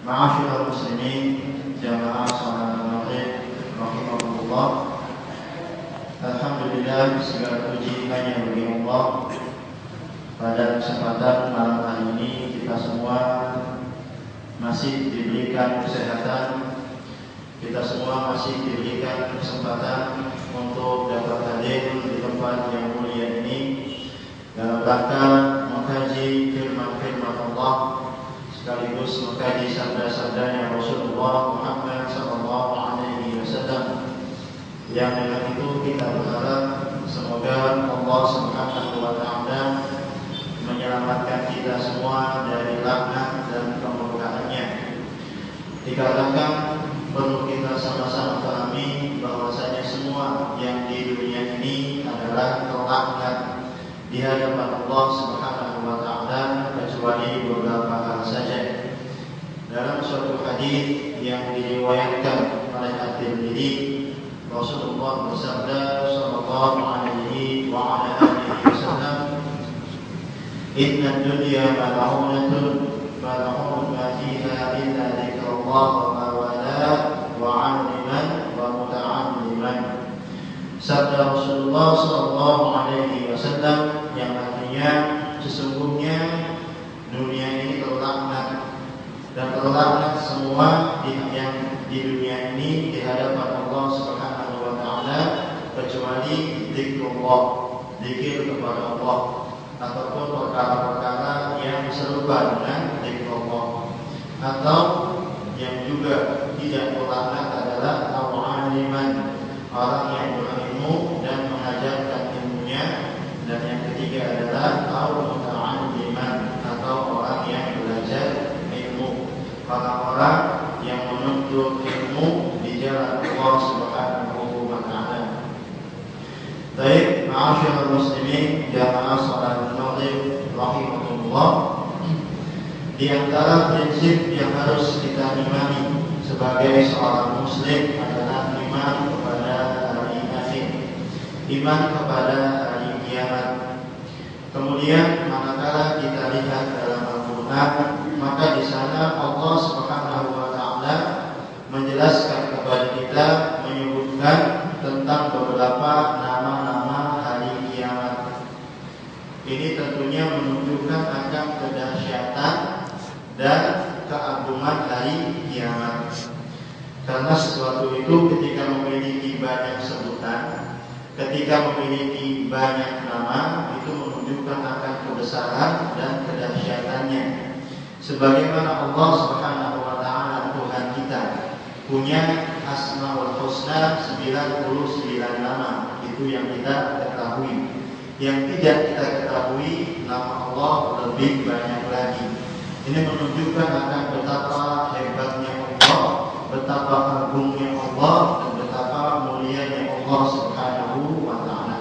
Ma'asyiral muslimin jamaah salat maghrib rahimakumullah. Alhamdulillah, segala puji hanya bagi Allah. Pada kesempatan malam hari ini kita semua masih diberikan kesehatan, kita semua masih diberikan kesempatan untuk dapat hadir di tempat yang mulia ini dalam rangka mengkaji firman-firman Allah, sekaligus mengkaji sabda-sabdanya Rasulullah Muhammad SAW, yang dengan itu kita berharap semoga Allah Subhanahu wa Ta'ala menyelamatkan kita semua dari laknat dan kemurkaannya. Dikatakan perlu kita sama-sama pahami bahwasanya semua yang di dunia ini adalah terlaknat di hadapan Allah Subhanahu wa Ta'ala kecuali beberapa hal saja. Dalam suatu hadis yang diriwayatkan oleh At-Tirmidzi, Rasulullah bersabda sallallahu alaihi wa ala alihi wasallam, "Inna dunya mal'unatun mal'un ma fiha illa dzikrullah wa ma wala wa 'aliman wa muta'alliman." Sabda Rasulullah sallallahu alaihi wasallam yang artinya sesungguhnya dunia ini terlaknat, dan terlaknat semua yang di dunia ini di hadapan Allah Subhanahu wa Ta'ala kecuali zikrullah, zikir kepada Allah, ataupun perkara-perkara yang serupa dengan zikrullah. Atau yang juga tidak terlaknat adalah al-aliman, orang yang berilmu dan mengajarkan ilmunya. Dan yang ketiga adalah al-muta'alliman, atau orang yang belajar ilmu, orang-orang yang menuntut ilmu di jalan Allah Subhanahu wa Ta'ala. Baik, ma'asyiral muslimin jamaah salat maghrib rahimakumullah. Di antara prinsip yang harus kita imani sebagai seorang muslim adalah iman kepada hari akhir, iman kepada hari kiamat. Kemudian manakala kita lihat dalam Al-Quran, maka di sana Allah Subhanahu wa Ta'ala menjelaskan kepada kita, menyebutkan tentang beberapa nama-nama hari kiamat. Ini tentunya menunjukkan akan kedahsyatan dan keagungan hari kiamat. Karena sesuatu itu ketika memiliki banyak sebutan, ketika memiliki banyak nama, itu menunjukkan akan kebesaran dan kedahsyatannya. Sebagaimana Allah Subhanahu wa Ta'ala Tuhan kita punya Asmaul Husna 99 nama, itu yang kita ketahui. Yang tidak kita ketahui, nama Allah lebih banyak lagi. Ini menunjukkan akan betapa hebatnya Allah, betapa agungnya Allah, dan betapa mulianya Allah Subhanahu wa Ta'ala.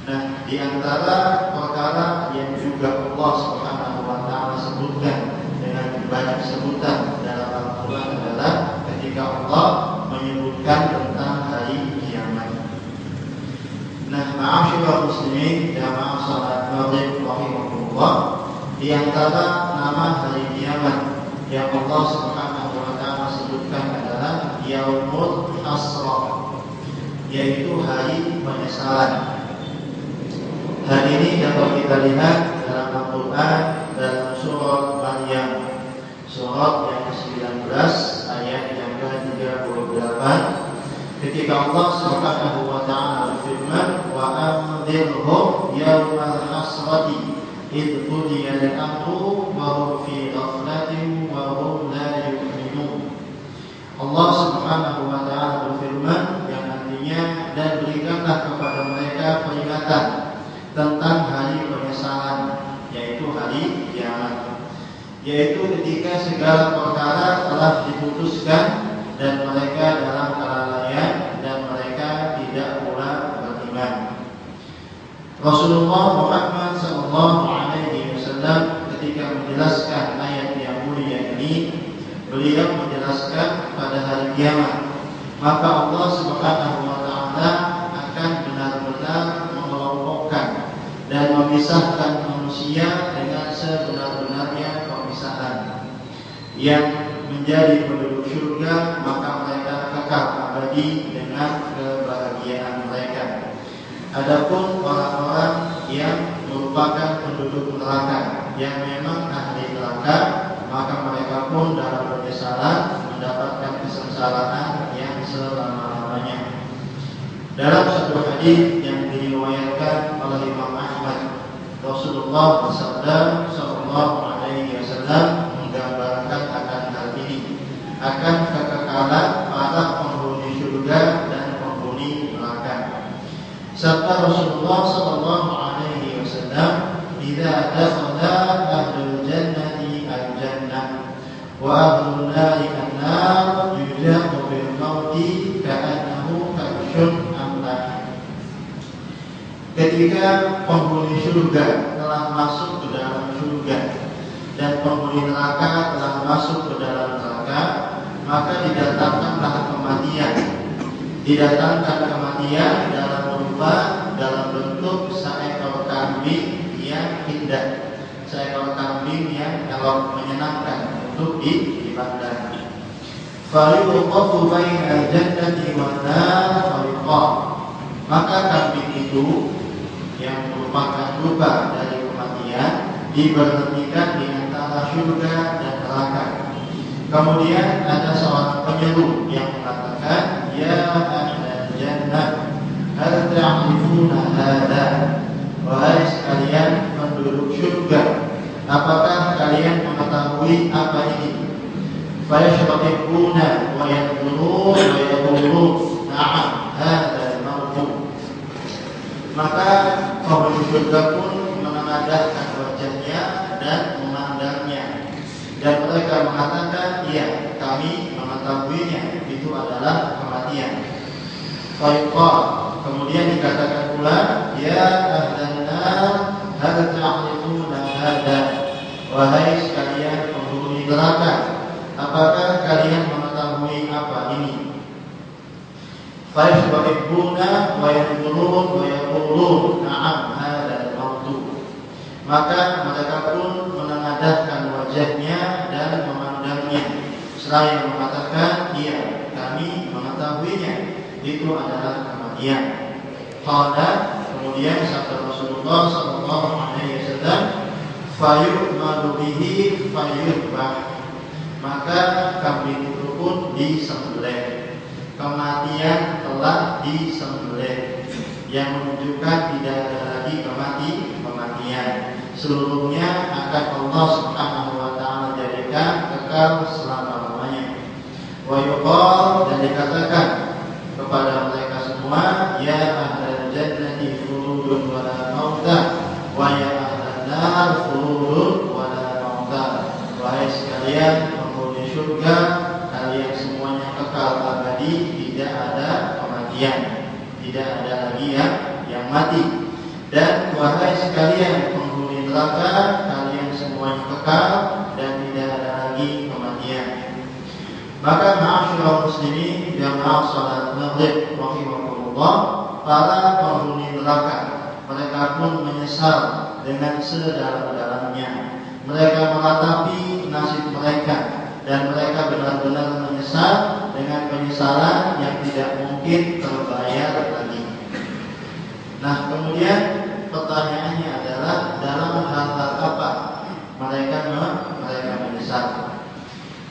Nah, di antara perkara yang juga Allah Subhanahu wa Ta'ala sebutkan dengan banyak sebutan dalam Al-Quran adalah ketika Allah menyebutkan tentang hari kiamat. Nah, ma'asyiral muslimin jamaah salat maghrib rahimakumullah, di antara nama hari kiamat yang Allah Subhanahu wa Ta'ala sebutkan adalah Yaumul Hasrah, yaitu hari penyesalan. Hari ini dapat kita lihat dalam Al-Quran, dalam surat Maryam, surat yang ke-19 ayat yang ke-38, ketika Allah Subhanahu wa Ta'ala berfirman, "Wa anzirhum yaumal hasrati idh qudiya al-amru wa hum fi ghaflatin wa hum la yu'minun." Allah Subhanahu wa Ta'ala berfirman yang artinya, dan berikanlah kepada mereka peringatan tentang hari penyesalan, yaitu hari kiamat, yaitu ketika segala perkara telah diputuskan dan mereka dalam kelalaian dan mereka tidak pula beriman. Rasulullah Muhammad SAW ketika menjelaskan ayat yang mulia ini, beliau menjelaskan pada hari kiamat, maka Allah Subhanahu wa Ta'ala akan benar-benar mengelompokkan dan memisahkan manusia dengan sebenar-benarnya pemisahan, yang menjadi penduduk surga, maka mereka kekal abadi dengan kebahagiaan mereka. Adapun orang-orang yang merupakan penduduk neraka yang memang ahli neraka, maka mereka pun dalam penyesalan mendapatkan kesengsaraan yang selama-lamanya. Dalam satu hadis yang diriwayatkan oleh Imam Ahmad, Rasulullah sallallahu alaihi wasallam menggambarkan akan hal ini, akan kekekalan para penghuni surga dan penghuni neraka. Sabda Rasulullah sallallahu alaihi wasallam, "Idza dakhala ahlul jannati al-jannah wa ahlun nari an-nar yujabu bil mauti ka'annahu kabshun amlah." Ketika penghuni surga telah masuk ke dalam surga dan penghuni neraka telah masuk ke dalam neraka, maka didatangkanlah kematian. Didatangkan kematian dalam bentuk seekor kambing yang indah, seekor kambing yang elok menyenangkan untuk dipandang. Fayuqafu bainal jannati wan nar fayuqaf. Maka kambing itu yang merupakan rupa dari kematian diberhentikan di antara surga dan neraka. Kemudian ada seorang penyeru yang mengatakan, "Ya ahlal jannah, hal ta'rifuna hadza?" Wahai sekalian penduduk surga, apakah kalian mengetahui apa ini? Fayashraqiquna wa yanzurun wa yaqulun, "Na'am, hadzal maut." Maka penghuni surga pun menengadahkan wajahnya dan memandangnya, dan mereka mengatakan, "Iya, kami mengetahuinya, itu adalah kematian." Fayuqal, kemudian dikatakan pula, "Ya ahlan nar, hal ta'rifuna hadza?" Wahai sekalian penghuni neraka, apakah kalian mengetahui apa ini? Fayashbahibuna wa yanzurun wa yaqulun, "Na'am, hadzal maut." Maka mereka pun menengadahkan wajahnya dan memandangnya, seraya mengatakan, "Iya, kami mengetahuinya, itu adalah kematian." Qala, kemudian sabda Rasulullah sallallahu alaihi wasallam, "Fayu'malu bihi fayudbah." Maka kambing itu pun disembelih. Kematian telah disembelih, yang menunjukkan tidak ada lagi kematian. Seluruhnya akan Allah Subhanahu wa taala jadikan kekal selama-lamanya. Wa yuqal, dan dikatakan kepada mereka semua, "Ya ahlal jannati khuludun wa la mauta, wa ya ahlan nar khuludun wa la mauta." Wahai sekalian penghuni surga, kalian semuanya kekal abadi, tidak ada kematian, tidak ada lagi yang mati. Dan wahai sekalian penghuni neraka, kalian semuanya kekal dan tidak ada lagi kematian. Maka ma'asyiral muslimin jamaah salat maghrib rahimakumullah, para penghuni neraka, mereka pun menyesal dengan sedalam-dalamnya. Mereka meratapi nasib mereka, dan mereka benar-benar menyesal dengan penyesalan yang tidak mungkin terbayar lagi. Nah, kemudian pertanyaannya adalah, dalam hal-hal apa mereka menyesal?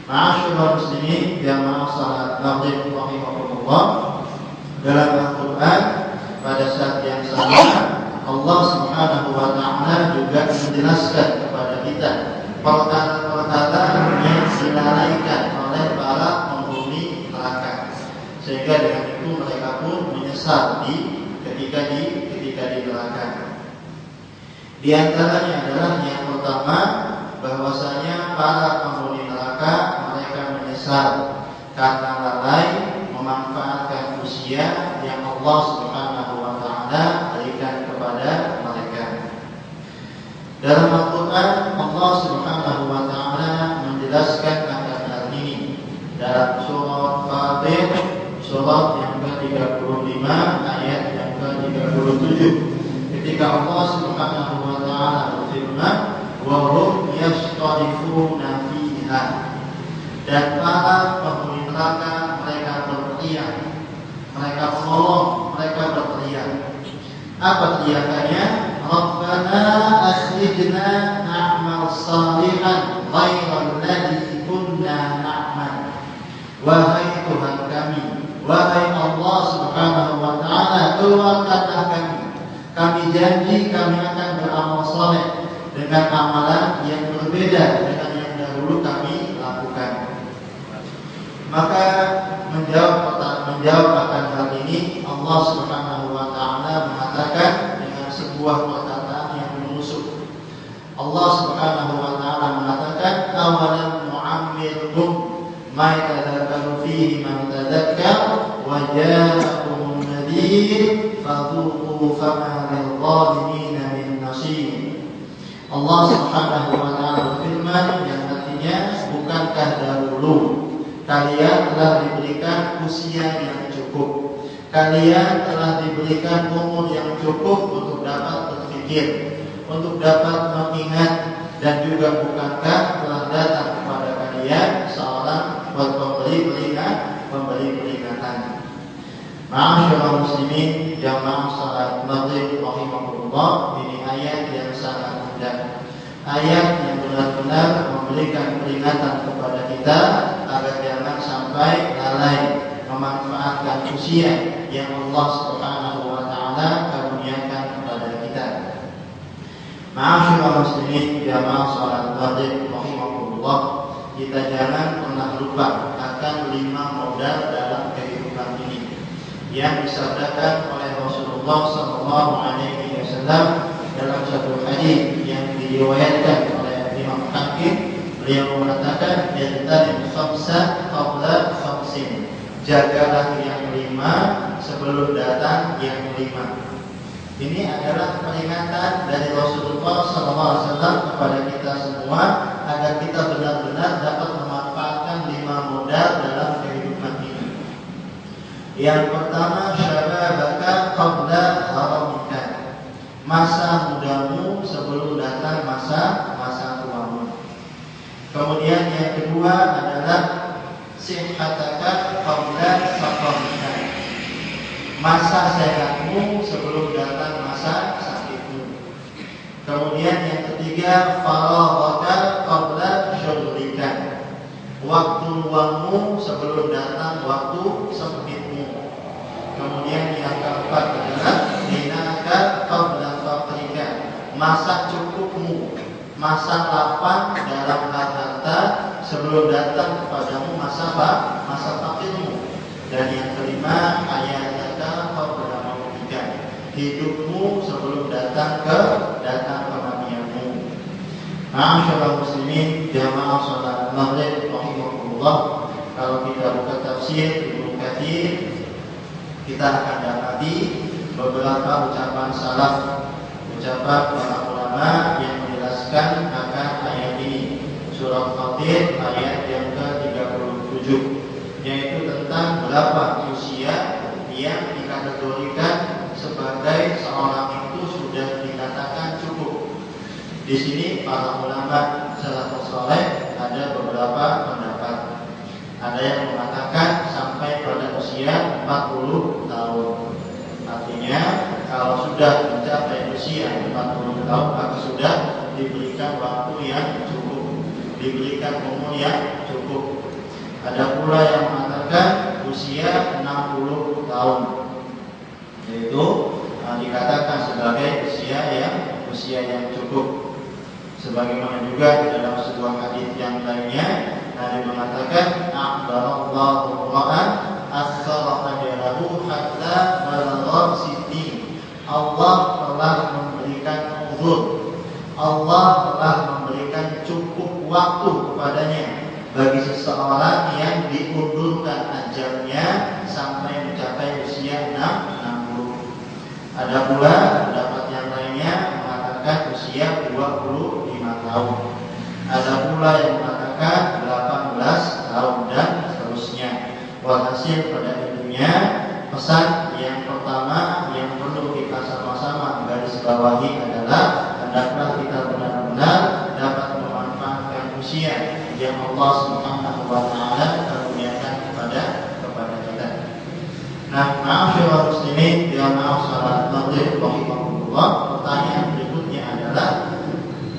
Ma'asyiral muslimin jamaah salat maghrib rahimakumullah, dalam Al-Quran pada saat yang sama Allah Subhanahu wa taala juga menjelaskan kepada kita perkara-perkara yang dilalaikan oleh para penghuni neraka, sehingga dengan itu mereka pun menyesal ketika di neraka. Di antaranya adalah yang pertama, bahwasanya para penghuni neraka mereka menyesal karena lalai memanfaatkan usia yang Allah Subhanahu wa taala berikan kepada mereka. Dalam Al-Quran Allah Subhanahu wa ta'ala menjelaskan akan hal ini dalam surah Fatir, surah yang ke-35 ayat yang ke-37, ketika Allah Subhanahu wa ta'ala berfirman, "Wa hum yastarifuna fiha." dan para penghuni neraka mereka berteriak, mereka menolong, mereka berteriak. Apa teriakannya? Rabbana akhrijna na'mal salihan ghairal ladzi kunna na'mal. Wahai Tuhan kami, wahai Allah Subhanahu wa taala, keluarkanlah kami. Kami janji kami akan beramal saleh dengan amalan yang berbeda dengan yang dahulu kami lakukan. Maka menjawab akan hal ini, Allah Subhanahu wa taala mengatakan dengan sebuah perkataan yang menusuk. Allah Subhanahu wa taala mengatakan, awalam nu'ammirkum ma yatadakkaru fihi man tadakkar wa ja'akumun nadhir fadhuqu fama lil zalimin min nasir. Allah Subhanahu wa taala berfirman yang artinya, bukankah dahulu kalian telah diberikan usia yang cukup, kalian telah diberikan umur yang cukup untuk dapat berpikir, untuk dapat mengingat, dan juga bukankah telah datang kepada kalian seorang pemberi peringatan. Ma'asyiral muslimin jamaah salat maghrib rahimakumullah, ini ayat yang sangat mudah, ayat yang benar-benar memberikan peringatan kepada kita agar jangan sampai lalai memanfaatkan usia yang Allah Subhanahu wa taala karuniakan kepada kita. Ma'asyiral muslimin jamaah salat maghrib rahimakumullah, kita jangan pernah lupa akan 5 modal dalam kehidupan ini yang disabdakan oleh Rasulullah sallallahu alaihi wasallam dalam satu hadis yang diriwayatkan oleh Imam Hakim. Beliau mengatakan, "Yajtanib khamsa qabla khamsin." Jagalah yang 5 sebelum datang yang 5. Ini adalah peringatan dari Rasulullah SAW kepada kita semua agar kita benar-benar dapat memanfaatkan 5 modal dalam kehidupan ini. Yang pertama, syababaka qabla haramika. Masa mudamu sebelum datang masa tuamu. Kemudian yang kedua adalah sihhataka qabla saqamika. Masa sehatmu sebelum datang masa sakitmu. Kemudian yang ketiga, faraghaka qabla syughlika. Waktu luangmu sebelum datang waktu sempitmu. Kemudian yang keempat adalah ghinaka qabla faqrika. Masa cukupmu, masa lapang dalam harta sebelum datang kepadamu masa fakirmu. Dan yang kelima, hayataka qabla mautika. Hidupmu sebelum datang kematianmu. Ma'asyiral muslimin jamaah salat maghrib rahimakumullah, kalau kita buka tafsir Ibnu Katsir, kita akan dapati beberapa ucapan salaf, ucapan para ulama yang menjelaskan akan ayat ini. Surah Fatir ayat yang ke-37, yaitu tentang berapa usia yang dikategorikan sebagai seorang itu sudah dikatakan cukup. Di sini para ulama salafus saleh ada beberapa pendapat. Ada yang mengatakan sampai pada usia 40 tahun. Artinya kalau sudah mencapai usia 40 tahun maka sudah diberikan waktu yang cukup, diberikan umur yang cukup. Ada pula yang mengatakan usia 60 tahun, yaitu dikatakan sebagai usia yang cukup. Sebagaimana juga dalam sebuah hadis yang lainnya, Nabi mengatakan, "Akhbarallahu ra'an asfara ajalahu hatta balagha siddiq." Allah telah memberikan uzur, Allah telah memberikan cukup waktu kepadanya bagi seseorang yang diundurkan ajalnya sampai mencapai usia 60. Ada pula pendapat yang lainnya mengatakan usia 25 tahun. Ada pula yang mengatakan 18 tahun dan seterusnya. Walhasil pada intinya, pesan yang pertama yang perlu kita sama-sama garis bawahi adalah hendaklah kita benar-benar dapat memanfaatkan usia manusia yang Allah Subhanahu wa taala karuniakan kepada kita. Nah, ma'asyiral muslimin yang ma'asyiral maghrib rahimahullah, pertanyaan berikutnya adalah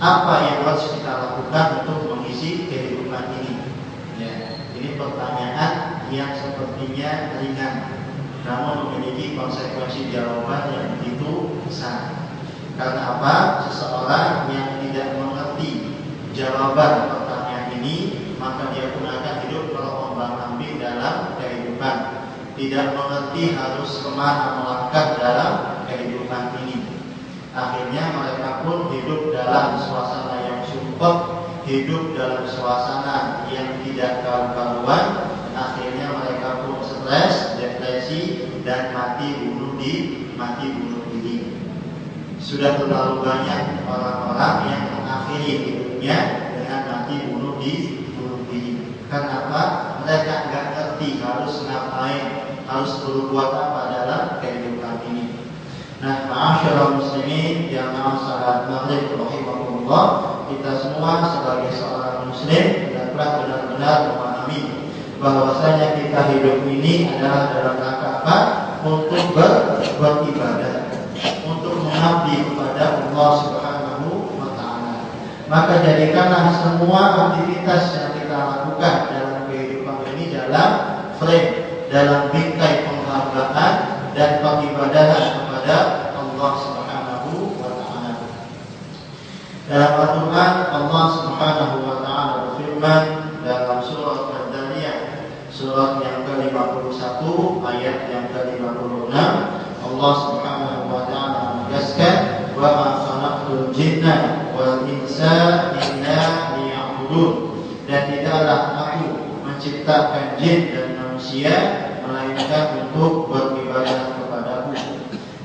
apa yang harus kita lakukan untuk mengisi kehidupan ini? Ya, ini pertanyaan yang sepertinya ringan, namun memiliki konsekuensi jawaban yang begitu besar. Karena apa? Seseorang yang tidak mengerti jawaban pertanyaan ini, maka dia pun akan hidup terombang-ambing dalam kehidupan. Tidak mengerti harus kemana melangkah dalam kehidupan ini. Akhirnya mereka pun hidup dalam suasana yang sumpek, hidup dalam suasana yang tidak karu-karuan. Akhirnya mereka pun stres, depresi, dan mati bunuh diri. Sudah terlalu banyak orang-orang yang mengakhiri hidupnya dengan mati bunuh diri. Kenapa? Mereka nggak ngerti harus ngapain, harus berbuat apa dalam kehidupan ini. Nah, ma'asyiral muslimin yang salat maghrib rahimahullah, kita semua sebagai seorang muslim hendaklah benar-benar memahami bahwasanya kita hidup ini adalah dalam rangka apa? Untuk beribadah, untuk mengabdi kepada Allah Subhanahu wa taala. Maka jadikanlah semua aktivitas yang kita lakukan dalam kehidupan ini dalam frame, dalam bingkai penghambaan dan pengibadahan kepada Allah Subhanahu wa taala. Dalam Al-Qur'an Allah Subhanahu wa taala berfirman dalam surat Ad-Dariyah, surat yang ke-51 ayat yang ke-56, Allah Subhanahu wa taala menegaskan, "Wa ma khalaqtul jinna wal insa illa liya'budun." Dan tidaklah aku menciptakan jin dan manusia melainkan untuk beribadah kepadaku.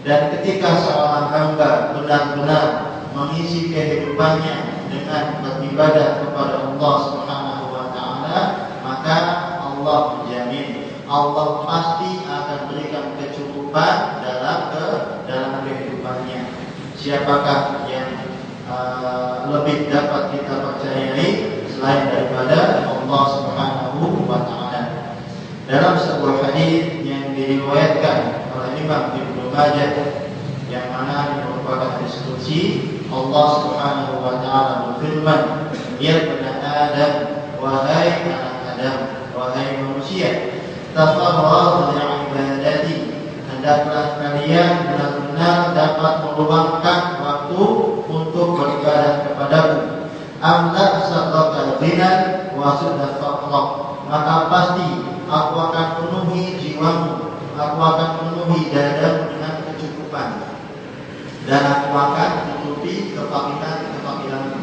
Dan ketika seorang hamba benar-benar mengisi kehidupannya dengan beribadah kepada Allah Subhanahu wa taala, maka Allah menjamin, Allah pasti akan berikan kecukupan dalam kehidupannya. Siapakah yang lebih dapat kita percayai selain daripada Allah Subhanahu wa taala? Dalam sebuah hadis yang diriwayatkan oleh Imam Ibnu Majah, yang mana merupakan hadis qudsi, Allah Subhanahu wa taala berfirman, "Ya bani Adam, wahai anak Adam, wahai manusia, tafarraghu li'ibadati." Hendaklah kalian benar-benar dapat meluangkan waktu untuk beribadah kepadaku. Amla sadaqal ghina wa sudda faqra. Maka pasti aku akan penuhi jiwamu, aku akan penuhi dadamu dengan kecukupan, dan aku akan tutupi kefakiran-kefakiranmu.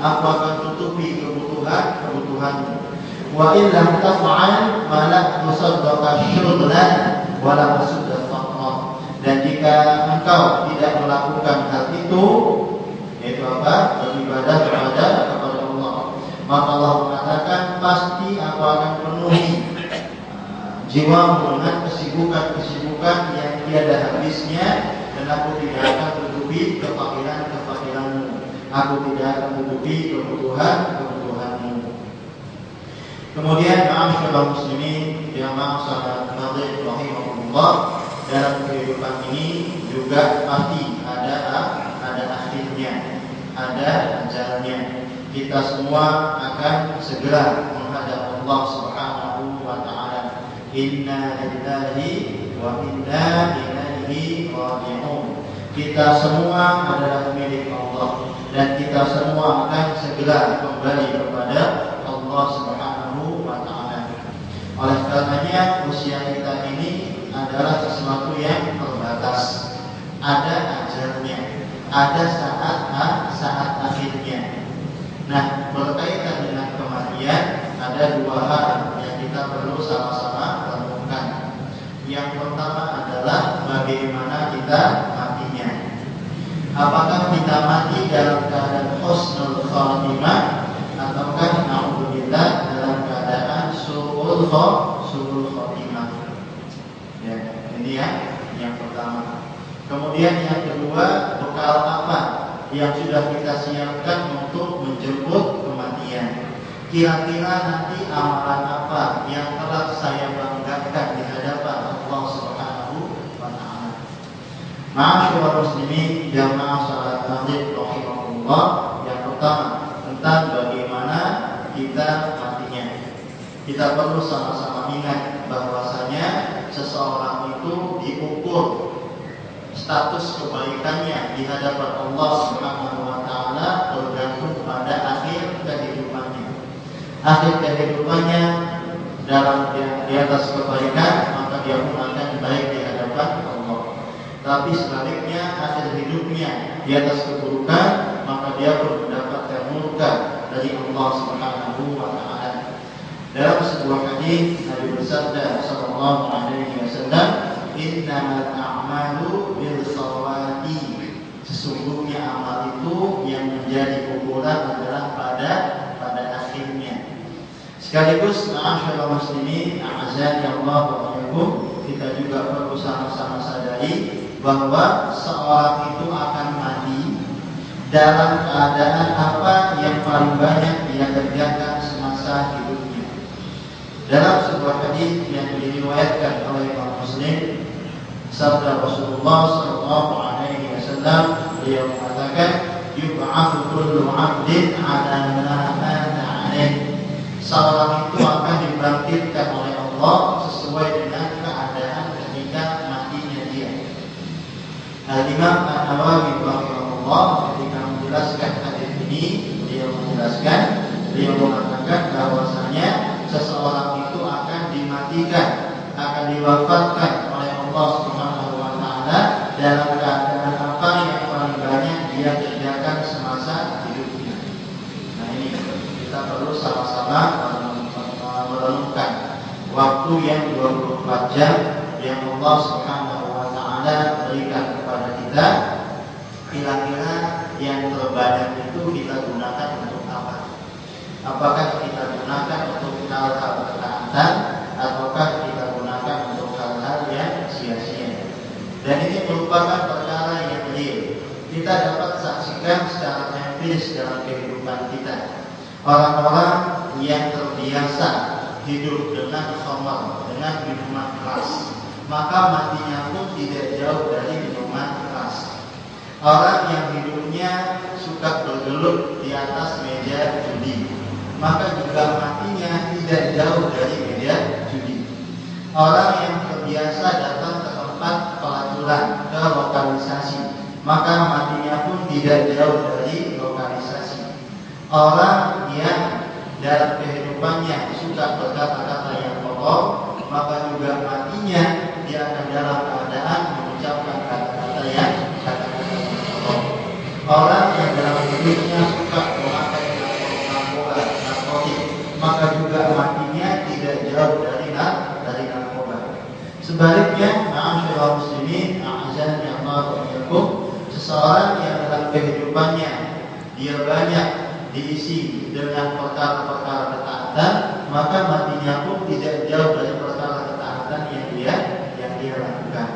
Aku akan tutupi kebutuhanmu. Wa illam taf'al malak tusaddaqa syughlan wa la sudda faqra. Dan jika engkau tidak melakukan hal itu, yaitu apa? Beribadah kepada Allah, maka Allah mengatakan pasti aku akan penuhi jiwamu dengan kesibukan-kesibukan yang tiada habisnya, dan aku tidak akan tutupi kefakiranmu. Aku tidak akan tutupi kebutuhanmu. Kemudian ma'asyiral muslimin yang salat maghrib rahimahullah, dalam kehidupan ini juga pasti ada akhirnya, ada ajalnya. Kita semua akan segera menghadap Allah Subhanahu wa taala. Inna lillahi wa inna ilaihi raji'un. Kita semua adalah milik Allah, dan kita semua akan segera kembali kepada Allah Subhanahu wa taala. Oleh karenanya usia kita ini adalah sesuatu yang terbatas. Ada ajalnya, ada saat akhirnya. Nah, berkaitan dengan kematian, ada dua hal yang kita perlu sama-sama renungkan. Yang pertama adalah bagaimana kita matinya. Apakah kita mati dalam keadaan husnul khatimah, ataukah na'udzubillah dalam keadaan su'ul khatimah? Ya, ini yang pertama. Kemudian yang kedua, bekal apa yang sudah kita siapkan untuk menjemput kematian? kira-kira nanti amalan apa yang telah saya banggakan di hadapan Allah Subhanahu wa taala. Ma'asyiral muslimin jamaah salat maghrib rahimahullah, yang pertama tentang bagaimana kita matinya. Kita perlu sama-sama ingat bahwasanya seseorang itu diukur status kebaikannya di hadapan Allah Subhanahu wa taala bergantung pada akhir kehidupannya. Akhir kehidupannya dalam di atas kebaikan, maka dia pun akan baik di hadapan Allah. Tapi sebaliknya akhir hidupnya di atas keburukan, maka dia pun mendapatkan murka dari Allah Subhanahu wa taala. Dalam sebuah hadis Nabi bersabda sallallahu alaihi wasallam, "Innamal a'malu bil khawati." Sesungguhnya amal itu yang menjadi ukuran adalah pada akhirnya. Sekaligus ma'asyiral muslimin, a'azani Allah wa iyyakum, kita juga perlu sama-sama sadari bahwa seorang itu akan mati dalam keadaan apa yang paling banyak dia kerjakan semasa hidupnya. Dalam sebuah hadis yang diriwayatkan oleh Imam Muslim, sabda Rasulullah sallallahu alaihi wasallam, beliau mengatakan, "Yub'atsu kullu 'abdin 'ala ma mata 'alaihi." Seorang itu akan dibangkitkan oleh Allah sesuai dengan keadaan ketika matinya dia. Al-Imam An-Nawawi rahimahullah ketika menjelaskan hadis ini, beliau mengatakan bahwasanya seseorang itu akan dimatikan, akan diwafatkan oleh Allah Subhanahu wa taala dalam keadaan apa yang paling banyak dia kerjakan semasa hidupnya. Nah, ini kita perlu sama-sama merenungkan waktu yang 24 jam yang Allah Subhanahu wa taala berikan kepada kita. Kira-kira yang terbanyak itu kita gunakan untuk apa? Apakah kita gunakan untuk hal-hal ketaatan, ataukah kita gunakan untuk hal-hal yang sia-sia? Dan ini merupakan perkara yang real. Kita dapat saksikan secara empiris dalam kehidupan kita. Orang-orang yang terbiasa hidup dengan khamar, dengan minuman keras, maka matinya pun tidak jauh dari minuman keras. Orang yang hidupnya suka bergelut di atas meja judi, maka juga matinya tidak jauh dari meja judi. Orang yang terbiasa datang ke tempat pelacuran, ke lokalisasi, maka matinya pun tidak jauh dari lokalisasi. Orang yang dalam kehidupannya suka berkata-kata yang kotor, maka juga matinya dia akan dalam keadaan mengucapkan kata-kata yang kotor. Orang yang dalam hidupnya suka memakai narkotik, maka juga matinya tidak jauh dari narkoba. Sebaliknya, ma'asyiral muslimin, a'azani Allah wa iyyakum, seseorang yang dalam kehidupannya dia banyak diisi dengan perkara-perkara ketaatan, maka matinya pun tidak jauh dari perkara ketaatan yang dia lakukan.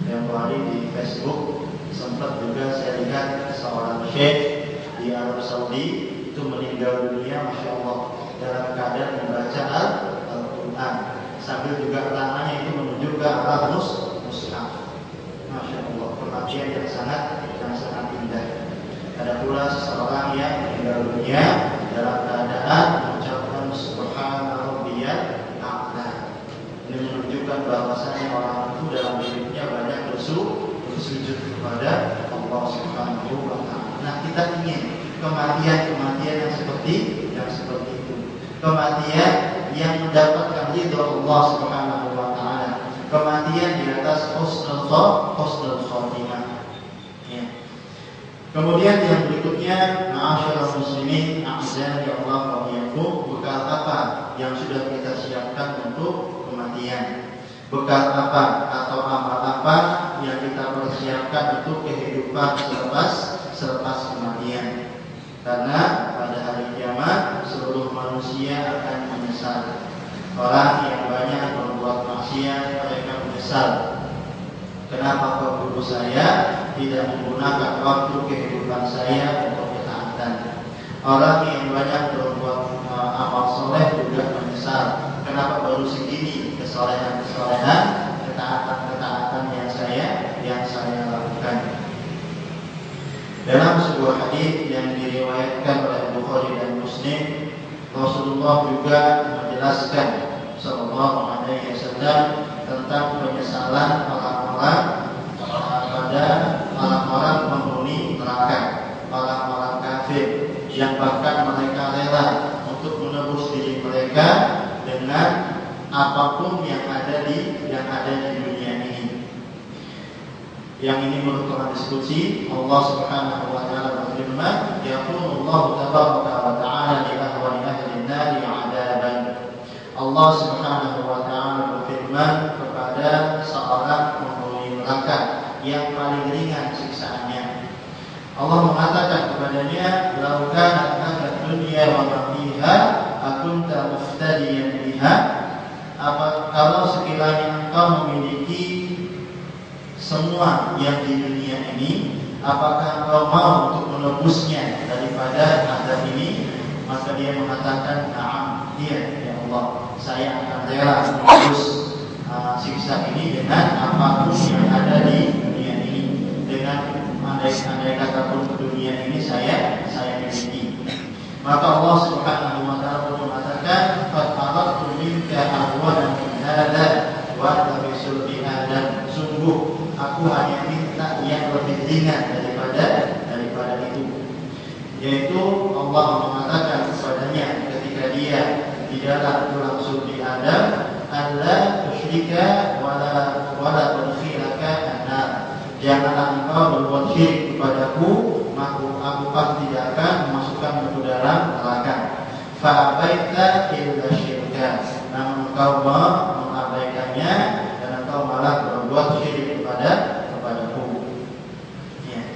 Yang hari di Facebook sempat juga saya lihat seorang syekh di Arab Saudi itu meninggal dunia, masya Allah, dalam keadaan membaca Al-Quran sambil juga tangannya itu menuju ke arah mushaf. Masya Allah, perhatian yang sangat indah. Ada pula seseorang yang meninggal dunia dalam keadaan mengucapkan Subhana Rabbiyal A'la. Ini menunjukkan bahwasanya orang itu dalam hidupnya banyak bersujud kepada Allah Subhanahu wa taala. Nah, kita ingin kematian yang seperti itu. Kematian yang mendapatkan ridha Allah Subhanahu wa taala. Kematian di atas husnul khotimah. Kemudian yang berikutnya, ma'asyiral muslimin, a'azani Allah wa iyyakum, bekal apa yang sudah kita siapkan untuk kematian? Bekal apa atau amal apa yang kita persiapkan untuk kehidupan selepas kematian? Karena pada hari kiamat seluruh manusia akan menyesal. Orang yang banyak berbuat maksiat mereka menyesal. Kenapa kok dulu saya tidak menggunakan waktu kehidupan saya untuk ketaatan? Orang yang banyak berbuat muslimin, Rasulullah juga menjelaskan sallallahu alaihi wasallam tentang penyesalan orang-orang pada orang-orang penghuni neraka, orang-orang kafir yang bahkan mereka rela untuk menebus diri mereka dengan apapun yang ada di dunia ini. Yang ini merupakan diskusi. Allah Subhanahu wa taala berfirman, "Yaqulullahu tabaraka wa ta'ala li ahwali ahli an-nar 'adaban." Allah Subhanahu wa taala berfirman kepada seorang penghuni neraka yang paling ringan siksaannya. Allah mengatakan kepadanya, "Lau kana ad-dunya wa ma fiha akunta muftadiyan biha." Kalau sekiranya engkau memiliki semua yang di dunia ini, apakah engkau mau untuk menebusnya daripada azab ini? Maka dia mengatakan, "Na'am, iya ya Allah, saya akan rela menebus siksa ini dengan apapun yang ada di dunia ini, dengan andai kata pun dunia ini saya miliki." Maka Allah Subhanahu wa taala mengatakan, "Fa'aradtu minka ahwana min hadza wa tabisul bi adam." Sungguh aku hanya minta yang lebih ringan daripada itu. Yaitu Allah mengatakan kepadanya ketika dia di dalam tulang sulbi Adam, "Alla tusyrika wala tudkhilaka an-nar." Janganlah engkau berbuat syirik kepadaku, maka aku pasti tidak akan memasukkan ke dalam neraka. Fa'abaita illa syirka. Namun engkau mengabaikannya dan engkau malah berbuat syirik kepadaku. Ya.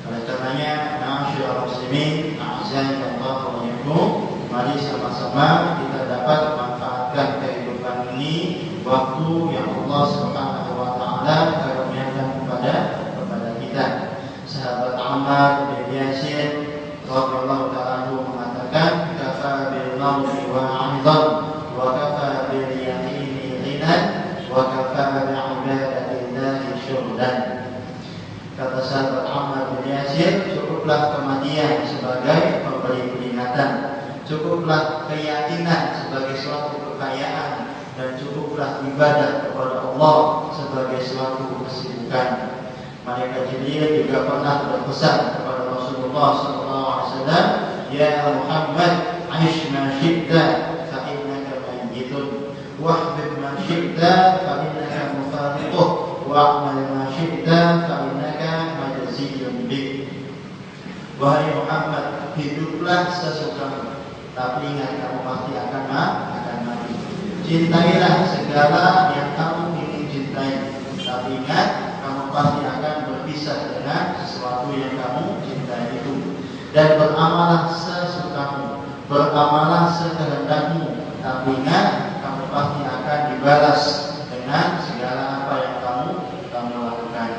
Oleh karenanya, ma'asyiral muslimin, a'azzakumullah wa iyyakum, mari sama-sama kita dapat manfaatkan kehidupan ini, waktu yang Allah Subhanahu wa taala karuniakan kepada kita. Sahabat Ammar bin Yasir radhiyallahu ta'ala mengatakan, "Kafa bil mawti wa 'idhan wa kafa bil yaqini ghinan wa kafa bi 'ibadatillahi syughlan." Kata sahabat Ammar bin Yasir, cukuplah kematian sebagai pemberi peringatan, cukuplah keyakinan sebagai suatu kekayaan, dan cukuplah ibadah kepada Allah sebagai suatu kesibukan. Malaikat Jibril juga pernah berpesan kepada Rasulullah SAW, "Ya Muhammad, aish ma syi'ta fa innaka mayyitun, wahbib ma syi'ta fa innaka mufariquh, wa'mal ma syi'ta fa innaka majziyun bih." Wahai Muhammad, hiduplah sesukamu, tapi ingat kamu pasti akan mati. Cintailah segala yang kamu ingin cintai, tapi ingat kamu pasti akan berpisah dengan sesuatu yang kamu cintai itu. Dan beramalah sesukamu, beramalah sekehendakmu, tapi ingat kamu pasti akan dibalas dengan segala apa yang kamu lakukan.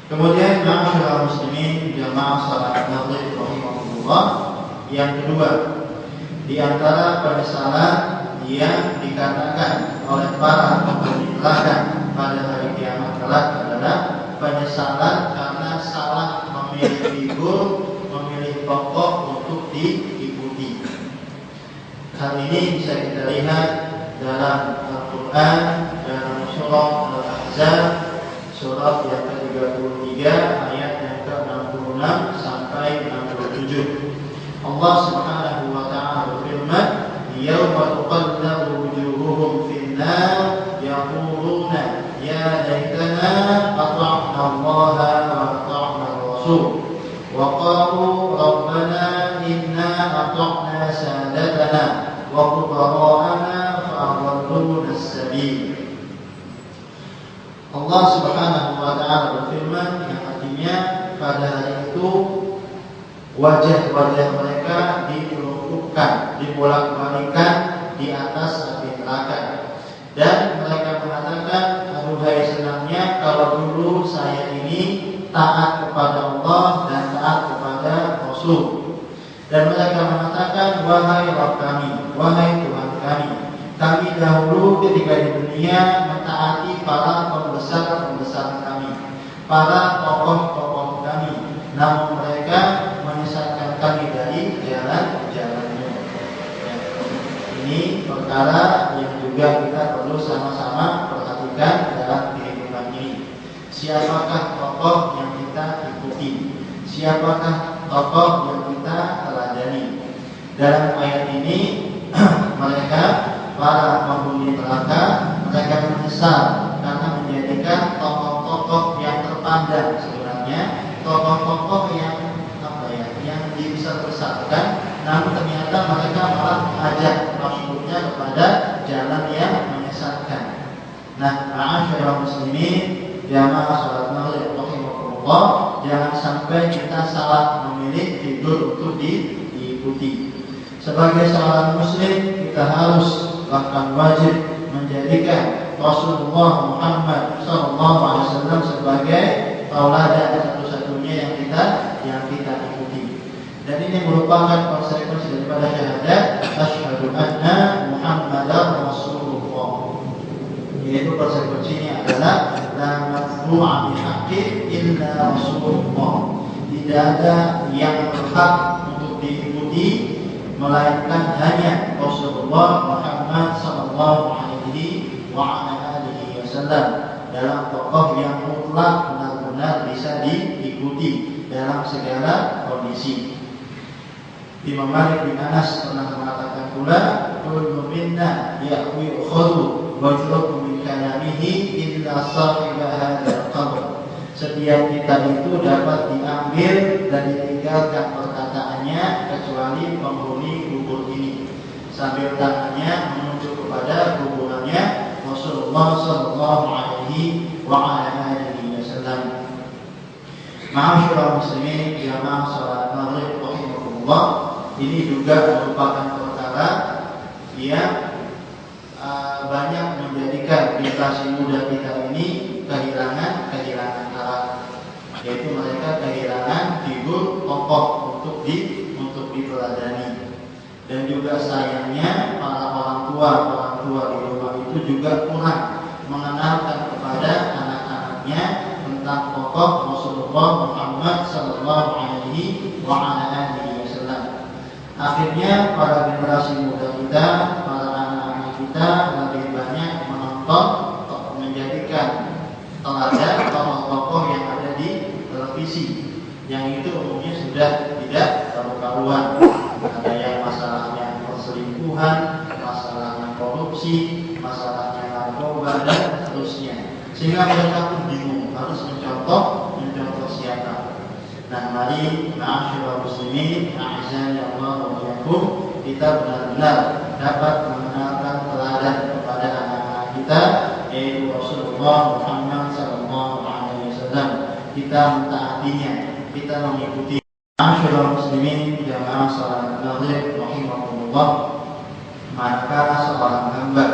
Kemudian, ma'asyiral muslimin, jamaah salat maghrib rahimahullah, yang kedua di antara penyesalan yang dikatakan oleh para penghuni neraka pada hari kiamat kelak adalah penyesalan karena salah memilih figur, memilih tokoh untuk diikuti. Hal ini bisa kita lihat dalam Al-Quran, dalam surah Al-Ahzab, surah yang ke-33 ayat yang ke-66 sampai 67. Allah Subhanahu wa taala berfirman, "Yauma tuqallabu wujuhuhum fin-nar yaquluna ya laitana ata'na Allah wa ata'na ar-rasul wa qalu rabbana inna ata'na sadatana wa kubara'ana fa adalluna as-sabil." Allah Subhanahu wa taala berfirman yang artinya pada hari itu wajah-wajah mereka dilumpuhkan, dibolak-balikkan di atas api neraka, dan mereka mengatakan, "Aduhai senangnya kalau dulu saya ini taat kepada Allah dan taat kepada Rasul." Dan mereka mengatakan, "Wahai Rabb kami, wahai Tuhan kami dahulu ketika di dunia mentaati para pembesar-pembesar kami, para tokoh-tokoh kami, namun mereka menyesatkan kami dari jalan jalannya. Ya. Ini perkara yang juga kita perlu sama-sama perhatikan dalam kehidupan ini. Siapakah tokoh yang kita ikuti? Siapakah tokoh yang kita teladani? Dalam ayat ini mereka para penghuni neraka, mereka menyesal karena menjadikan tokoh-tokoh yang terpandang sebenarnya tokoh-tokoh yang yang dibesar-besarkan, namun ternyata mereka malah mengajak maksudnya kepada jalan yang menyesatkan. Nah, ma'asyiral muslimin, jamaah salat maghrib rahimakumullah, jangan sampai kita salah memilih figur untuk diikuti. Sebagai seorang muslim, kita harus bahkan wajib menjadikan Rasulullah Muhammad SAW sebagai tauladan satu-satunya yang kita ikuti. Dan ini merupakan konsekuensi daripada syahadat asyhadu anna Muhammadar Rasulullah. Yaitu konsekuensinya adalah la matbu'a bihaqqin illa Rasulullah. Tidak ada yang berhak untuk diikuti melainkan hanya Rasulullah Muhammad sallallahu alaihi wasallam dalam tokoh yang mutlak benar-benar bisa diikuti dalam segala kondisi. Imam Malik bin Anas pernah mengatakan pula, kullu minna ya'wi ukhadu wa yutruku min kalamihi illa sahiba hadzal qabr. Setiap kita itu dapat diambil dan ditinggalkan perkataannya kecuali penghuni kubur ini. Sambil tangannya menuju kepada kuburannya Rasulullah sallallahu alaihi wasallam. Ma'asyiral muslimin, jamaah salat maghrib rahimakumullah, ini juga merupakan perkara yang banyak menjadikan generasi muda kita ini kehilangan arah, yaitu mereka kehilangan figur tokoh untuk diteladani. Dan juga sayangnya para orang tua di rumah itu juga kurang mengenalkan kepada anak-anaknya tentang tokoh Rasulullah Muhammad sallallahu alaihi wasallam. Akhirnya para generasi muda kita, para anak-anak kita lebih banyak menonton, menjadikan teladan tokoh-tokoh yang ada di televisi, yang itu umumnya sudah tidak karu-karuan. Ada yang masalahnya perselingkuhan, masalahnya korupsi, masalahnya narkoba dan seterusnya. Sehingga mereka pun bingung harus mencontoh siapa. Nah, mari ma'asyiral muslimin, a'azzani Allah wa iyyakum, kita benar-benar dapat mengenalkan teladan kepada anak-anak kita, yaitu Rasulullah Muhammad sallallahu alaihi wasallam. Kita mentaatinya, kita mengikuti. Ma'asyiral muslimin, jamaah salat maghrib rahimakumullah, maka seorang hamba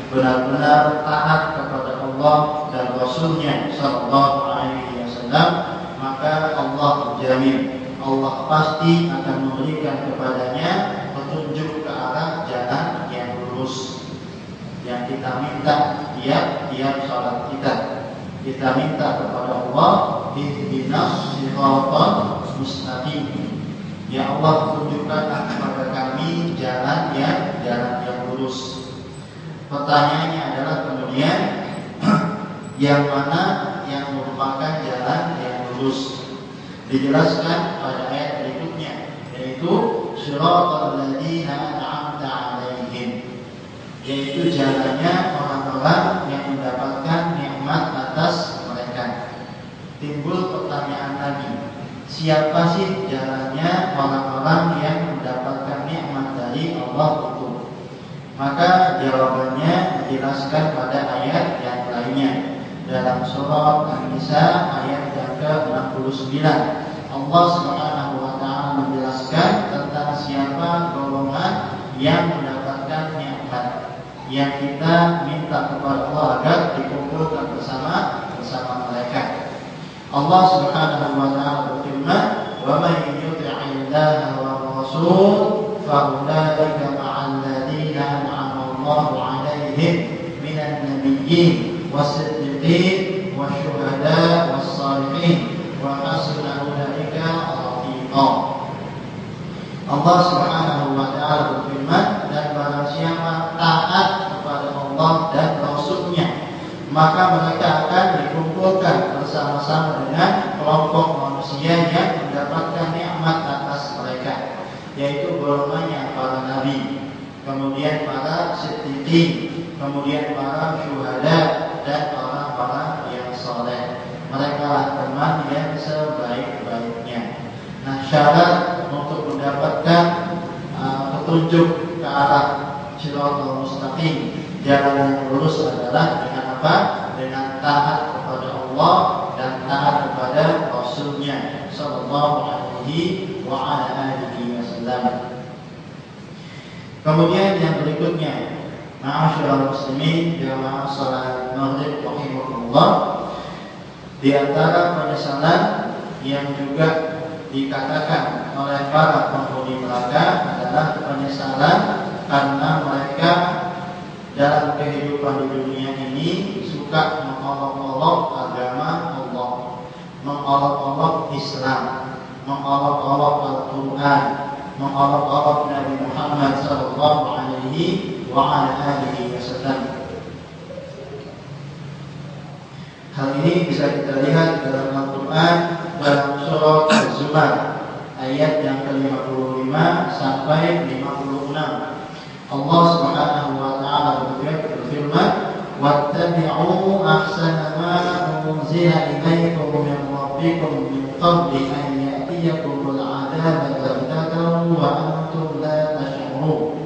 benar-benar taat kepada Allah dan Rasulnya sallallahu alaihi wasallam, maka Allah jamin, Allah pasti akan memberikan kepadanya petunjuk ke arah jalan yang lurus. Yang kita minta tiap salat kita minta kepada Allah, ihdinas siratal mustaqim. Ya Allah, tunjukkanlah kepada kami jalan yang lurus. Pertanyaannya adalah kemudian yang mana yang merupakan jalan yang lurus? Dijelaskan pada ayat berikutnya, yaitu siratal ladzina an'amta 'alaihim, yaitu jalannya orang-orang yang mendapatkan nikmat atas mereka. Timbul pertanyaan lagi, siapa sih jalannya orang-orang yang mendapatkan nikmat dari Allah itu? Maka jawabannya dijelaskan pada ayat yang lainnya. Dalam surah An-Nisa ayat yang ke-69, Allah Subhanahu wa taala menjelaskan tentang siapa golongan yang mendapatkan nikmat yang kita minta kepada Allah agar dikumpulkan bersama mereka. Allah Subhanahu wa taala berfirman, "Wa may yuti'illaha wa rasul fa ulaika ma'al ladzina an'ama Allahu 'alaihim minan nabiyyin was-siddiqin wasyuhada was-shalihin wa hasuna ulaika rafiqa." Allah Subhanahu Subhanahu wa ta'ala berfirman, dan barang siapa taat kepada Allah dan Rasul-Nya, maka mereka akan dikumpulkan bersama-sama dengan kelompok manusia yang mendapatkan nikmat atas mereka, yaitu golongannya para nabi, kemudian para siddiqin, kemudian para syuhada, dan orang-orang yang saleh. Mereka lah teman yang sebaik-baiknya. Nah, syarat untuk mendapatkan petunjuk ke arah Shiratal Mustaqim, jalan yang lurus, adalah dengan apa? Dengan taat kepada Allah dan taat kepada Rasul-Nya sallallahu alaihi wa ala alihi wasallam. Kemudian yang berikutnya, ma'asyiral muslimin jamaah salat maghrib rahimakumullah, di antara penyesalan yang juga dikatakan oleh para penghuni neraka adalah penyesalan karena mereka dalam kehidupan di dunia ini suka mengolok-olok agama Allah, mengolok-olok Islam, mengolok-olok Al-Quran, mengolok-olok Nabi Muhammad sallallahu alaihi wa ala alihi wasallam. Hal ini bisa kita lihat dalam Al-Quran, dalam surah Az-Zumar ayat yang ke-55 sampai 56. Allah Subhanahu wa ta'ala berfirman, "Wattabi'u ahsana ma unzila ilaykum min rabbikum min qabli an ya'tiyakumul 'adzabu baghtatan wa antum la tash'urun."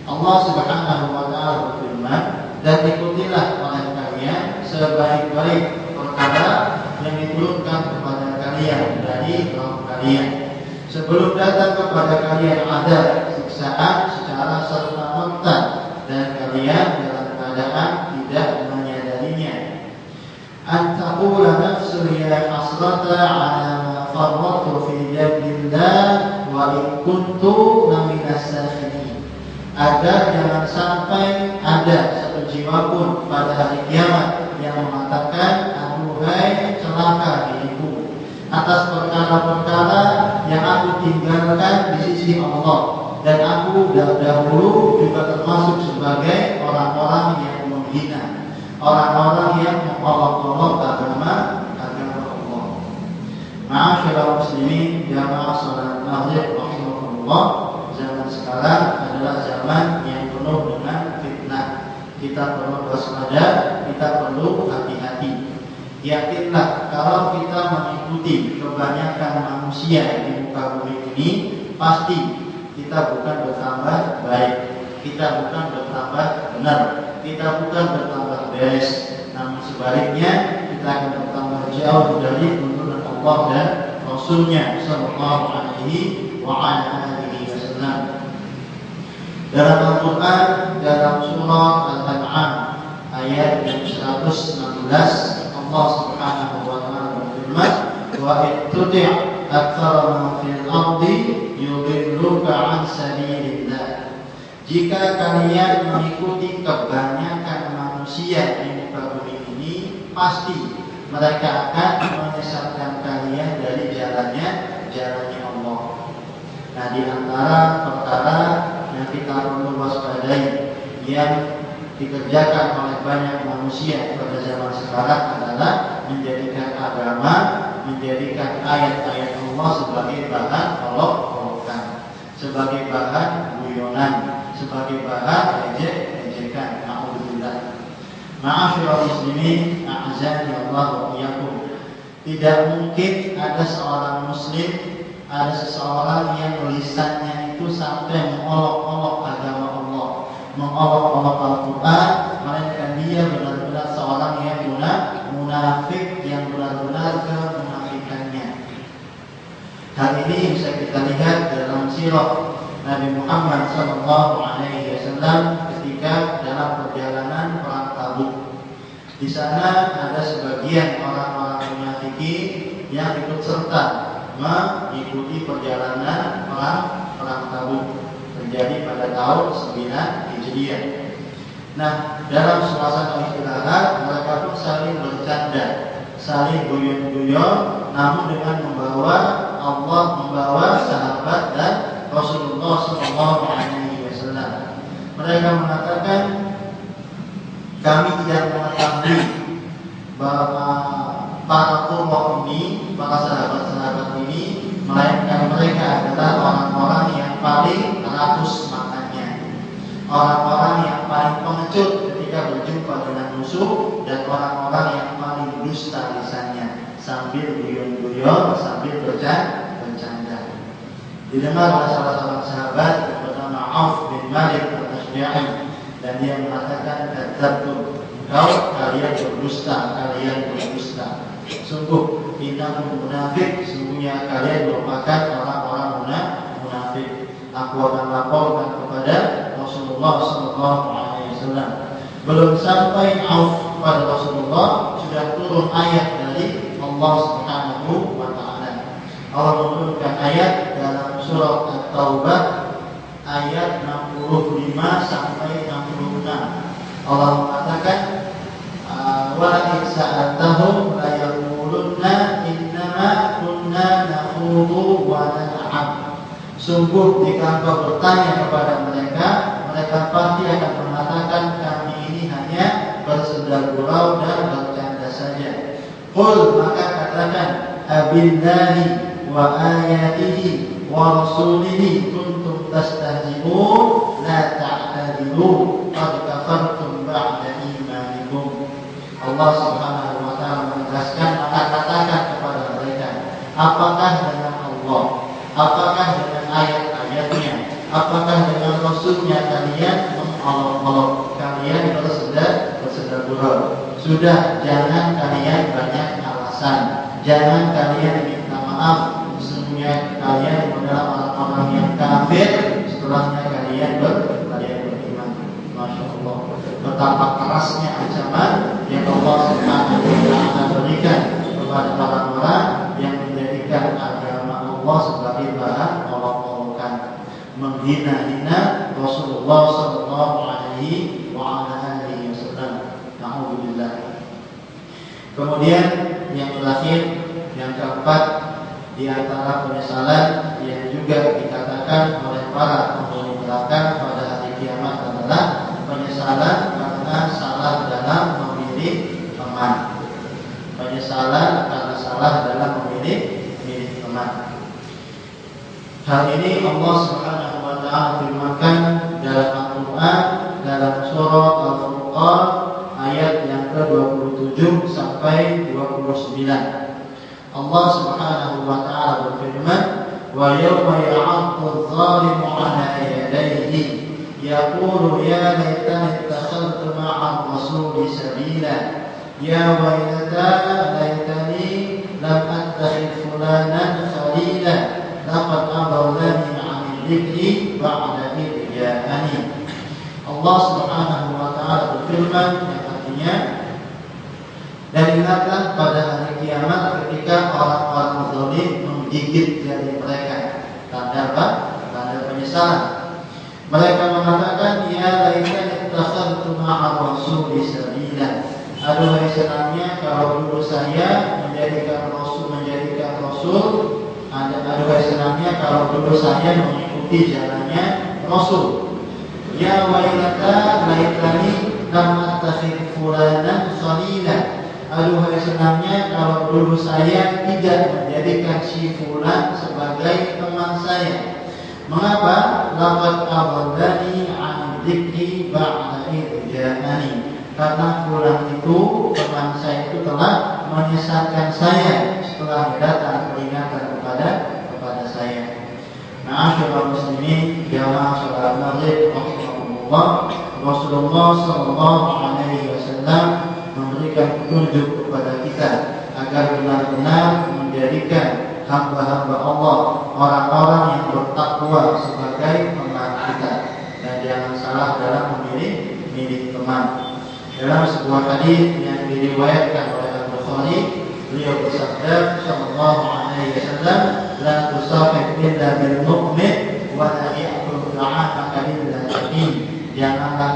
Allah Subhanahu wa ta'ala berfirman, dan ikutilah oleh kalian sebaik-baik perkara yang diturunkan kepada kalian dari Rabb kalian, sebelum datang kepada kalian ada siksaan secara serta-merta dan kalian dalam keadaan tidak menyadarinya. An-taqula nafsu ya hasrata ala ma farratu fi jambillah wa in kuntu laminas sakhirin. Agar jangan sampai ada satu jiwa pun pada hari kiamat yang mengatakan, aduhai celaka diriku atas perkara-perkara yang aku tinggalkan di sisi Allah, dan aku dahulu juga termasuk sebagai orang-orang yang menghina, orang-orang yang mengolok-olok agama Allah. Ma'asyiral muslimin jamaah salat maghrib rahimakumullah, zaman sekarang adalah zaman yang penuh dengan fitnah. Kita perlu waspada, kita perlu hati-hati. Yakinlah kalau kita mengikuti kebanyakan manusia di muka bumi ini, pasti kita bukan bertambah baik, kita bukan bertambah benar, kita bukan bertambah beres, namun sebaliknya kita akan bertambah jauh dari tuntunan Allah dan Rasul-Nya sallallahu alaihi wa alihi wasallam. Dalam Al-Quran, dalam surah Al-An'am ayat 116, Allah Subhanahu wa ta'ala berfirman, wa ittuti' aktsara man fil ardi yudilluka 'an sabilillah. Jika kalian mengikuti kebanyakan manusia di muka bumi ini, pasti mereka akan menyesatkan kalian dari jalannya Allah. Nah, di antara perkara yang kita perlu waspadai yang dikerjakan oleh banyak manusia pada zaman sekarang adalah menjadikan agama, menjadikan ayat-ayat Allah sebagai bahan olok-olokan, sebagai bahan guyonan, sebagai bahan ejek-ejekan. Alhamdulillah. Ma'asyiral muslimin, a'azani Allah wa iyyakum. Tidak mungkin ada seorang muslim, ada seseorang yang lisannya itu sampai mengolok-olok agama Allah, mengolok-olok Al-Quran, melainkan dia benar-benar seorang yang munafik, yang benar-benar kemunafikannya. Hal ini bisa kita lihat dalam sirah Nabi Muhammad SAW ketika dalam perjalanan perang Tabuk. Di sana ada sebagian orang-orang munafikin yang ikut serta mengikuti perjalanan perang Tabuk, terjadi pada tahun 9 Hijriah. Nah, dalam suasana istirahat mereka pun saling bercanda, saling guyon-guyon, namun dengan membawa Allah, membawa sahabat dan Rasulullah Rasulullah SAW. Mereka mengatakan, kami tidak mengetahui bahwa para qurra ini, para sahabat-sahabat ini, melainkan mereka adalah orang-orang yang paling rakus makannya, orang-orang yang paling pengecut ketika berjumpa dengan musuh, dan orang-orang yang paling dusta lisannya, sambil guyon-guyon, sambil bercanda. Didengar oleh salah seorang sahabat yang bernama Auf bin Malik al-Ashja'i, dan dia mengatakan, kadzabtum, kalian berdusta, sungguh innakum munafik, sungguhnya kalian merupakan orang-orang munafik. Aku akan laporkan kepada Rasulullah SAW. Belum sampai Auf pada Rasulullah, sudah turun ayat dari Allah Subhanahu wa Ta'ala. Allah menurunkan ayat dalam surah At-Taubah ayat 65 sampai 66. Allah mengatakan, wa in sa'altahum la yaqulunna innama kunna nakhudu wa nal'ab. Sungguh jika engkau bertanya kepada mereka, mereka pasti akan mengatakan, kami ini hanya bersenda gurau dan bercanda saja. Qul, maka katakan, abillahi wa ayatihi wa rasulihi kuntum tastahzi'un la ta'tadilu qad kafartum ba'da imanikum. Allah Subhanahu wa Ta'ala menegaskan, maka katakan kepada mereka, apakah dengan Allah, apakah dengan ayat-ayatnya, apakah dengan Rasulnya kalian mengolok-olok, kalian bersenda gurau? Sudah, jangan kalian banyak alasan, jangan kalian minta maaf. Sesungguhnya kalian adalah orang-orang yang kafir, setelahnya kalian beriman. Masya Allah, betapa kerasnya ancaman yang Allah Subhanahu wa Ta'ala berikan kepada orang-orang yang menjadikan agama Allah sebagai bahan olok-olokan, menghina-hina Rasulullah sallallahu alaihi wasallam. Alhamdulillah. Kemudian yang terakhir, yang keempat, di antara penyesalan yang juga dikatakan oleh para penghuni neraka pada hari kiamat adalah penyesalan karena salah dalam memilih teman. Penyesalan karena salah dalam memilih teman. Hal ini Allah Subhanahu wa Ta'ala firmankan dalam Al-Quran, dalam surah Al-Furqan ayat yang ke-27 sampai 29. Allah Subhanahu wa Ta'ala berfirman, wa yawma ya'addu adh-dhalimu 'ala yadayhi yaqulu ya laitani ittakhadhtu ma'a ar-rasuli sabila ya waylata laitani lam attakhidh fulanan khalila laqad adallani 'ani dhikri ba'da idh ja'ani. Allah Subhanahu wa Ta'ala berfirman, yang artinya, dan ingatlah pada hari kiamat ketika orang-orang zalim menggigit jari mereka. Tanda apa? Tanda penyesalan. Mereka mengatakan, ya laitani ittakhadhtu ma'a rasuli sabila. Aduhai senangnya kalau dulu saya menjadikan rasul. Aduhai senangnya kalau dulu saya mengikuti jalannya Rasul. Ya wailata laitani lam attakhidh fulanan khalila. Aduhai senangnya kalau dulu saya tidak menjadikan si fulan sebagai teman saya. Mengapa? Laqad adallani 'an dzikri ba'da idh ja'ani. Karena fulan itu, teman saya itu telah menyesatkan saya setelah datang peringatan kepada saya. Ma'asyiral muslimin, jamaah salat maghrib rahimakumullah, Rasulullah sallallahu alaihi wasallam memberikan petunjuk kepada kita agar benar-benar menjadikan hamba-hamba Allah, orang-orang yang bertakwa sebagai teman kita, dan jangan salah dalam memilih teman. Dalam sebuah hadis yang diriwayatkan oleh Al-Bukhari, beliau bersabda sallallahu alaihi wasallam, la tusafih illa bil mu'min wa la ya'kul ta'amaka illa yakin. Janganlah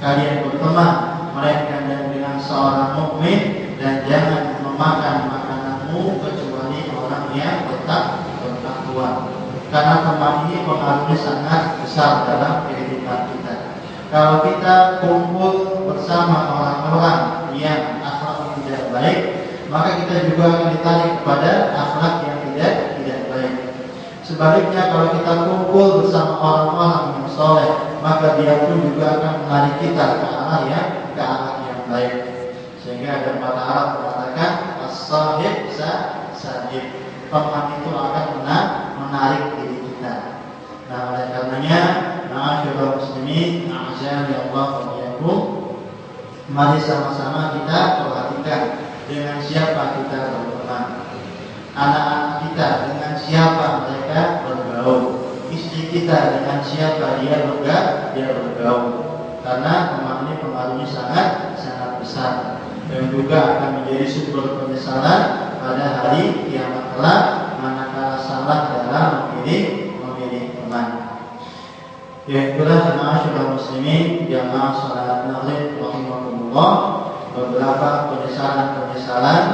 kalian berteman melainkan dengan seorang mukmin, dan jangan memakan makananmu kecuali orang yang bertakwa. karena teman ini pengaruhnya sangat besar dalam kehidupan kita. Kalau kita kumpul bersama orang-orang yang akhlak tidak baik, maka kita juga akan ditarik kepada akhlak yang tidak baik. Sebaliknya, kalau kita kumpul bersama orang-orang yang soleh, maka dia pun juga akan menarik kita ke arah yang baik. Sehingga ada kata Arab mengatakan as-sahib sahib, teman itu akan menarik diri kita. Nah, oleh karenanya, ma'asyiral muslimin, a'azani Allah wa iyyakum, mari sama-sama kita perhatikan dengan siapa kita berteman. Anak-anak kita dengan siapa mereka bergaul. Istri kita dengan siapa dia bergaul. Karena teman ini pengaruhnya sangat besar dan juga akan menjadi sumber penyesalan pada hari kiamat kelak manakala salah dalam memilih teman. Ya, itulah ma'asyiral muslimin jamaah salat maghrib rahimakumullah, beberapa penyesalan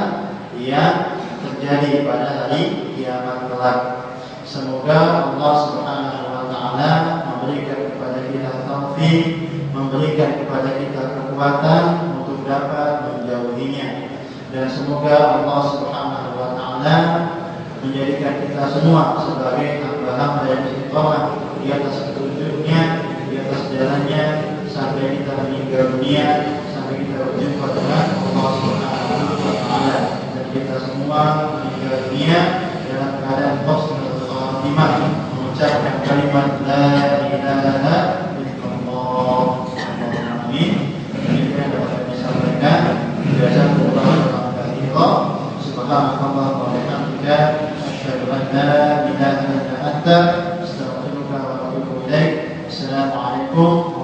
yang terjadi pada hari kiamat kelak. Semoga Allah Subhanahu wa taala memberikan kepada kita taufik, memberikan kepada kita kekuatan untuk dapat menjauhinya, dan semoga Allah Subhanahu wa taala menjadikan kita semua sebagai hamba-hamba yang istiqomah di atas petunjuknya, di atas jalannya sampai kita meninggal dunia, sampai kita berjumpa dengan Allah Subhanahu wa taala. Dan kita semua meninggal dunia dalam keadaan husnul khatimah, mengucapkan kalimat la ilaha illallah. Amin. Demikian dapat kami sampaikan. Jazakumullah khairan. Subhanallah wa bihamdika, asyhadu an la ilaha illa anta, astaghfiruka wa atubu ilaik. Assalamualaikum